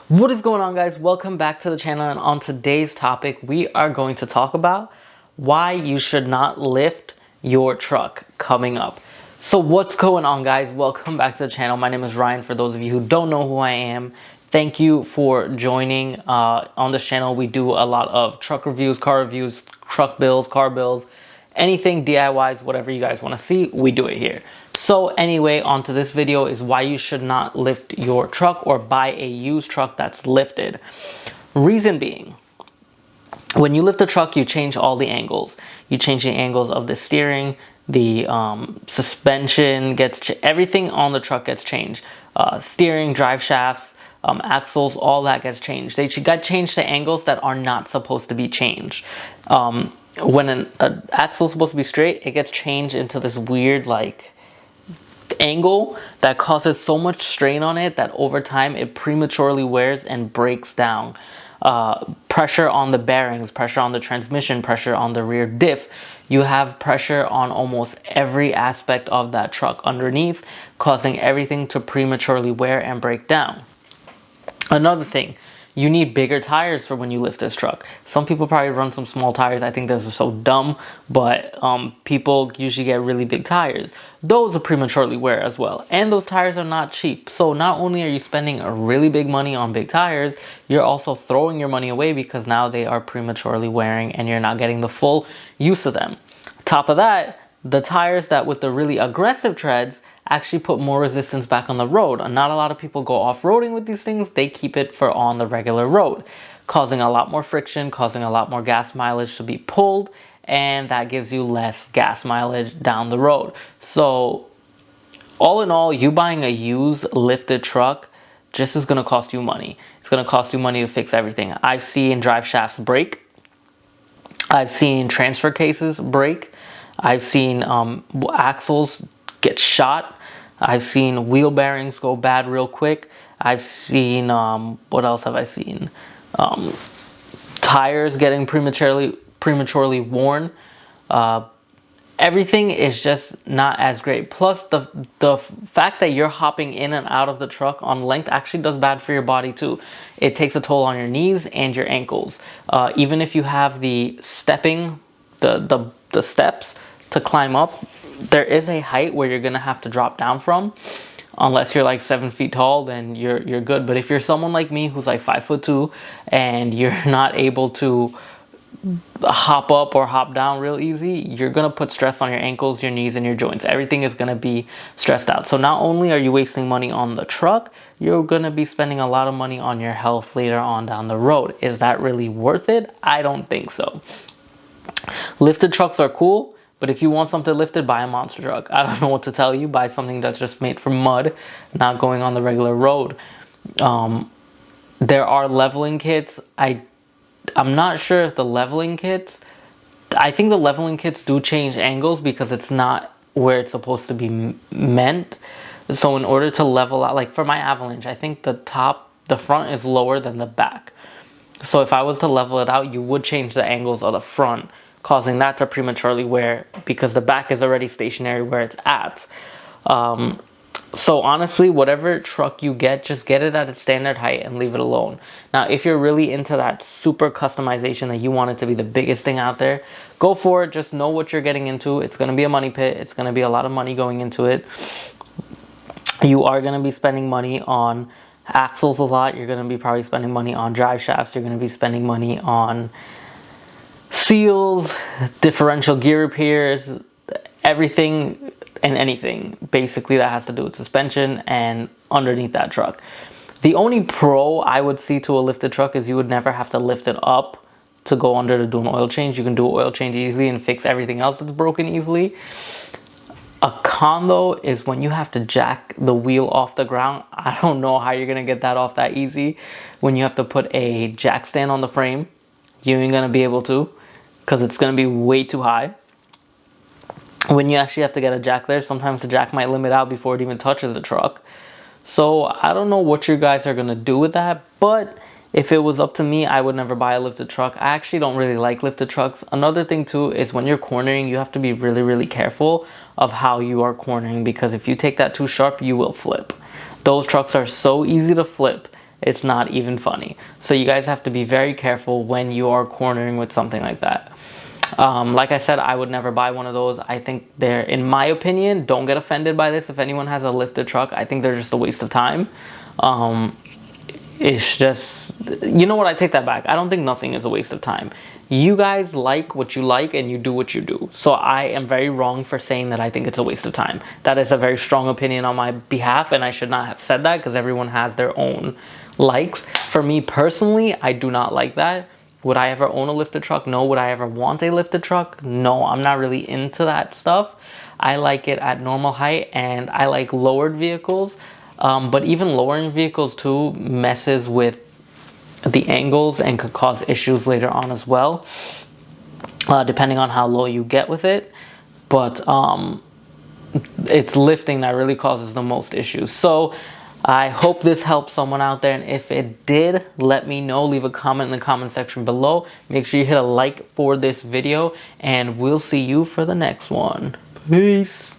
What is going on, guys? Welcome back to the channel, and on today's topic we are going to talk about why you should not lift your truck coming up. So what's going on, guys? Welcome back to the channel. My name is Ryan. For those of you who don't know who I am, thank you for joining. On this channel we do a lot of truck reviews, car reviews, truck builds, car builds, anything DIYs, whatever you guys want to see, we do it here. So anyway, onto this video is why you should not lift your truck or buy a used truck that's lifted. Reason being, when you lift a truck, you change all the angles. You change the angles of the steering, the suspension everything on the truck gets changed. Steering, drive shafts, axles, all that gets changed. They got changed to angles that are not supposed to be changed. When an axle is supposed to be straight, it gets changed into this weird angle that causes so much strain on it that over time it prematurely wears and breaks down. Pressure on the bearings, pressure on the transmission, pressure on the rear diff. You have pressure on almost every aspect of that truck underneath, causing everything to prematurely wear and break down. Another thing, you need bigger tires for when you lift this truck. Some people probably run some small tires. I think those are so dumb, but people usually get really big tires. Those will prematurely wear as well, and those tires are not cheap. So not only are you spending a really big money on big tires, you're also throwing your money away because now they are prematurely wearing and you're not getting the full use of them. Top of that, the tires that with the really aggressive treads actually put more resistance back on the road. And not a lot of people go off-roading with these things. They keep it for on the regular road, causing a lot more friction, causing a lot more gas mileage to be pulled, and that gives you less gas mileage down the road. So all in all, you buying a used lifted truck just is going to cost you money. It's going to cost you money to fix everything. I've seen drive shafts break. I've seen transfer cases break. I've seen axles get shot. I've seen wheel bearings go bad real quick. I've seen, what else have I seen? Tires getting prematurely worn. Everything is just not as great. Plus, the fact that you're hopping in and out of the truck on length actually does bad for your body too. It takes a toll on your knees and your ankles. Even if you have the stepping, the steps to climb up, there is a height where you're gonna have to drop down from. Unless you're like 7 feet tall, then you're good. But if you're someone like me who's like 5'2" and you're not able to hop up or hop down real easy, you're gonna put stress on your ankles, your knees, and your joints. Everything is gonna be stressed out. So not only are you wasting money on the truck, you're gonna be spending a lot of money on your health later on down the road. Is that really worth it? I don't think so. Lifted trucks are cool, but if you want something lifted, buy a monster truck. I don't know what to tell you. Buy something that's just made from mud, not going on the regular road. There are leveling kits. I'm not sure if the leveling kits... I think the leveling kits do change angles because it's not where it's supposed to be meant. So in order to level out, like for my Avalanche, I think the front is lower than the back. So if I was to level it out, you would change the angles of the front, causing that to prematurely wear because the back is already stationary where it's at. So honestly, whatever truck you get, just get it at its standard height and leave it alone. Now, if you're really into that super customization that you want it to be the biggest thing out there, go for it. Just know what you're getting into. It's going to be a money pit. It's going to be a lot of money going into it. You are going to be spending money on axles a lot. You're going to be probably spending money on drive shafts. You're going to be spending money on seals, differential gear repairs, everything and anything basically that has to do with suspension and underneath that truck. The only pro I would see to a lifted truck is you would never have to lift it up to go under to do an oil change. You can do an oil change easily and fix everything else that's broken easily. A con though is when you have to jack the wheel off the ground. I don't know how you're gonna get that off that easy. When you have to put a jack stand on the frame, you ain't gonna be able to, because it's going to be way too high. When you actually have to get a jack there, sometimes the jack might limit out before it even touches the truck. So I don't know what you guys are going to do with that, but if it was up to me, I would never buy a lifted truck. I actually don't really like lifted trucks. Another thing too is when you're cornering, you have to be really, really careful of how you are cornering, because if you take that too sharp, you will flip. Those trucks are so easy to flip it's not even funny. So you guys have to be very careful when you are cornering with something like that. Like I said, I would never buy one of those. I think they're, in my opinion, don't get offended by this. If anyone has a lifted truck, I think they're just a waste of time. It's just, you know what, I take that back. I don't think nothing is a waste of time. You guys like what you like and you do what you do. So I am very wrong for saying that I think it's a waste of time. That is a very strong opinion on my behalf, and I should not have said that because everyone has their own likes. For me personally, I do not like that. Would I ever own a lifted truck? No. Would I ever want a lifted truck? No. I'm not really into that stuff. I like it at normal height, and I like lowered vehicles. But even lowering vehicles too messes with the angles and could cause issues later on as well, depending on how low you get with it. But it's lifting that really causes the most issues. So I hope this helps someone out there, and if it did, let me know. Leave a comment in the comment section below. Make sure you hit a like for this video, and we'll see you for the next one. Peace.